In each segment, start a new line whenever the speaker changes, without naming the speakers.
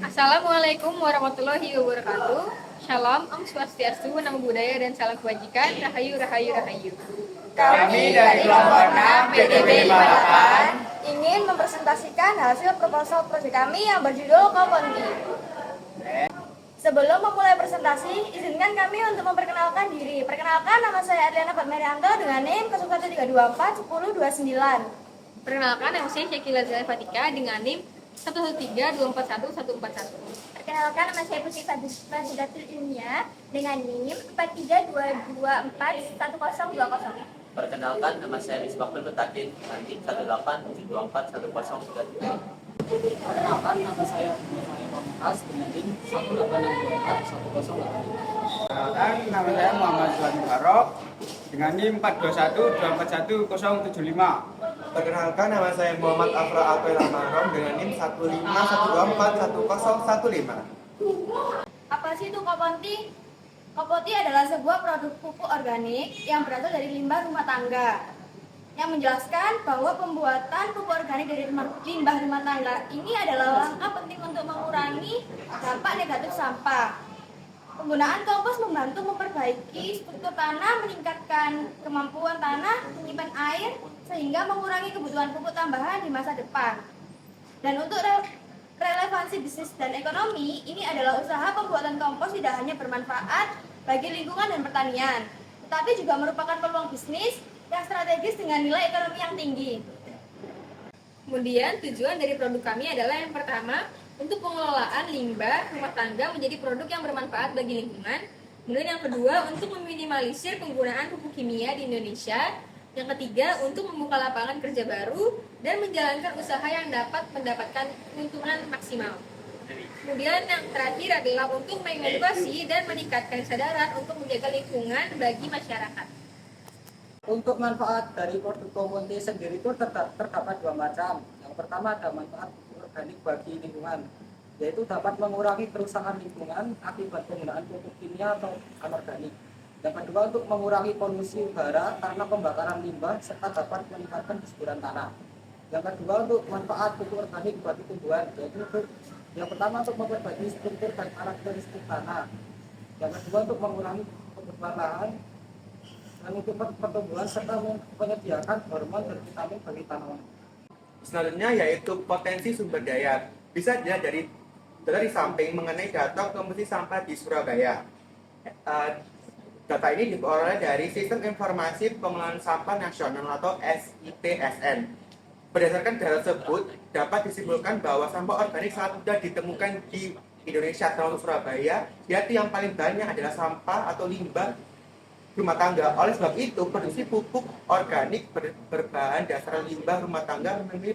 Assalamualaikum warahmatullahi wabarakatuh. Shalom, Om Swastiastu, Namo Buddhaya, dan salam kebajikan. Rahayu, rahayu, rahayu.
Kami dari kelompok 6 PDB 58
ingin mempresentasikan hasil proposal proyek kami yang berjudul Komponti. Sebelum memulai presentasi, izinkan kami untuk memperkenalkan diri. Perkenalkan, nama saya Adriana Fatmerianto dengan NIM 01324129.
Perkenalkan, nama saya Syakila Zahra Fatika dengan NIM 113241141.
Perkenalkan, nama saya Putri Fadilatul Ilmiah dengan NIM 4322411020.
Perkenalkan, nama saya Misbahul Mutakin nanti 187241093.
Perkenalkan, nama saya Muhammad dengan NIM 186241085.
Perkenalkan, nama saya Muhammad Zuhani Barok dengan NIM 4212411075.
Perkenalkan, nama saya Muhammad Afra Apel Amarom dengan NIM 151241015.
Apa sih itu Komponti? Komponti adalah sebuah produk pupuk organik yang berasal dari limbah rumah tangga, yang menjelaskan bahwa pembuatan pupuk organik dari limbah rumah tangga ini adalah langkah penting untuk mengurangi dampak negatif sampah. Penggunaan kompos membantu memperbaiki struktur tanah, meningkatkan kemampuan tanah, menyimpan air, sehingga mengurangi kebutuhan pupuk tambahan di masa depan. Dan untuk relevansi bisnis dan ekonomi, ini adalah usaha pembuatan kompos tidak hanya bermanfaat bagi lingkungan dan pertanian, tetapi juga merupakan peluang bisnis yang strategis dengan nilai ekonomi yang tinggi.
Kemudian, tujuan dari produk kami adalah yang pertama, untuk pengelolaan limbah rumah tangga menjadi produk yang bermanfaat bagi lingkungan. Kemudian yang kedua, untuk meminimalisir penggunaan pupuk kimia di Indonesia. Yang ketiga, untuk membuka lapangan kerja baru dan menjalankan usaha yang dapat mendapatkan keuntungan maksimal. Kemudian yang terakhir adalah untuk mengedukasi dan meningkatkan kesadaran untuk menjaga lingkungan bagi masyarakat.
Untuk manfaat dari produk Komponti sendiri itu terdapat dua macam. Yang pertama ada manfaat organik bagi lingkungan, yaitu dapat mengurangi kerusakan lingkungan akibat penggunaan pupuk kimia atau anorganik. Yang kedua, untuk mengurangi polusi udara karena pembakaran limbah serta dapat meningkatkan kesuburan tanah. Yang kedua, untuk manfaat pupuk organik bagi tumbuhan, yaitu yang pertama untuk memperbaiki struktur dan karakteristik tanah. Yang kedua, untuk mengurangi kebutuhan lahan dan untuk pertumbuhan serta menyediakan hormon dan vitamin bagi tanaman.
Selanjutnya yaitu potensi sumber daya. Bisa dilihat dari samping mengenai data komposisi sampah di Surabaya. Data ini diperoleh dari Sistem Informasi Pengelolaan Sampah Nasional atau SIPSN. Berdasarkan data tersebut, dapat disimpulkan bahwa sampah organik sangat mudah ditemukan di Indonesia, termasuk Surabaya, yaitu yang paling banyak adalah sampah atau limbah rumah tangga. Oleh sebab itu, produksi pupuk organik berbahan dasar limbah rumah tangga memiliki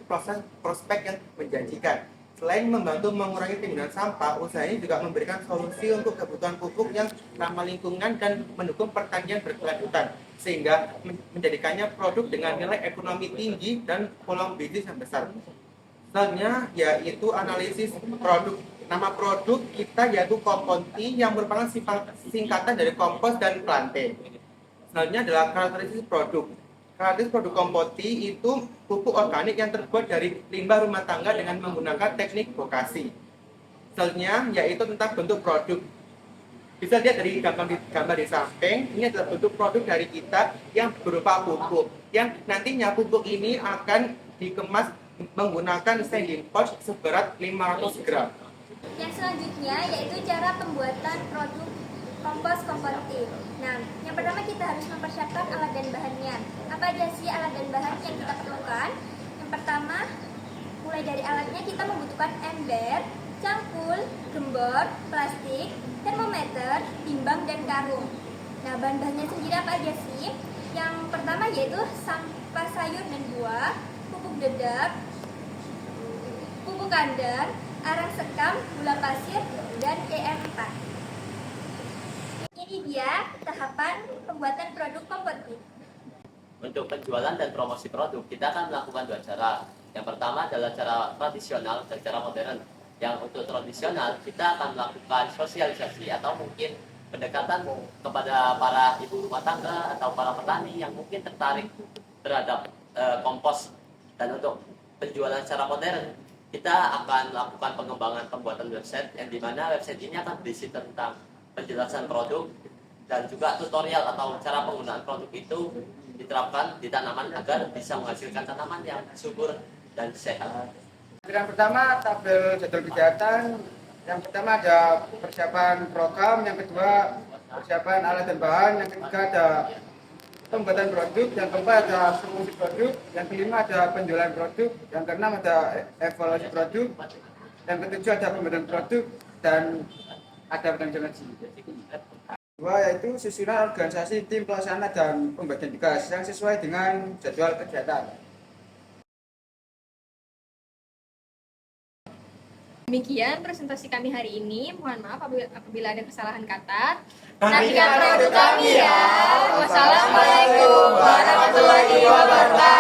prospek yang menjanjikan. Selain membantu mengurangi timbunan sampah, usaha ini juga memberikan solusi untuk kebutuhan pupuk yang ramah lingkungan dan mendukung pertanian berkelanjutan, sehingga menjadikannya produk dengan nilai ekonomi tinggi dan peluang bisnis yang besar. Selanjutnya yaitu analisis produk. Nama produk kita yaitu Komponti yang merupakan singkatan dari kompos dan plante. Selanjutnya adalah karakteristik produk. Karakteristik produk Komponti itu pupuk organik yang terbuat dari limbah rumah tangga dengan menggunakan teknik bokasi. Selanjutnya yaitu tentang bentuk produk. Bisa lihat dari gambar di samping, ini adalah bentuk produk dari kita yang berupa pupuk. Yang nantinya pupuk ini akan dikemas menggunakan standing pouch seberat 500 gram.
Yang selanjutnya yaitu cara pembuatan produk kompos Komponti. Nah, yang pertama kita harus mempersiapkan alat dan bahannya. Apa aja sih alat dan bahan yang kita perlukan? Yang pertama, mulai dari alatnya kita membutuhkan ember, cangkul, gembor, plastik, termometer, timbang, dan karung. Nah, bahan-bahannya sendiri apa aja sih? Yang pertama yaitu sampah sayur dan buah, pupuk dedap, pupuk kandang, arang sekam, gula pasir, dan EM4. Ini dia tahapan pembuatan produk Komponti.
Untuk penjualan dan promosi produk, kita akan melakukan dua cara. Yang pertama adalah cara tradisional dan cara modern. Yang untuk tradisional, kita akan melakukan sosialisasi atau mungkin pendekatan kepada para ibu rumah tangga atau para petani yang mungkin tertarik terhadap kompos. Dan untuk penjualan secara modern, kita akan melakukan pengembangan pembuatan website yang dimana website ini akan berisi tentang penjelasan produk dan juga tutorial atau cara penggunaan produk itu diterapkan di tanaman agar bisa menghasilkan tanaman yang subur dan sehat.
Yang pertama tabel jadwal kegiatan. Yang pertama ada persiapan program, yang kedua persiapan alat dan bahan, yang ketiga ada pembuatan produk, yang keempat ada promosi produk, yang kelima ada penjualan produk, yang keenam ada evaluasi produk, yang ketujuh ada pembuatan produk, dan ada peneliti. Dua yaitu susunan organisasi tim pelaksana dan pembagian tugas yang sesuai dengan jadwal kegiatan.
Demikian presentasi kami hari ini. Mohon maaf apabila ada kesalahan kata.
Nantikan produk kami ya.
Wassalamualaikum warahmatullahi wabarakatuh.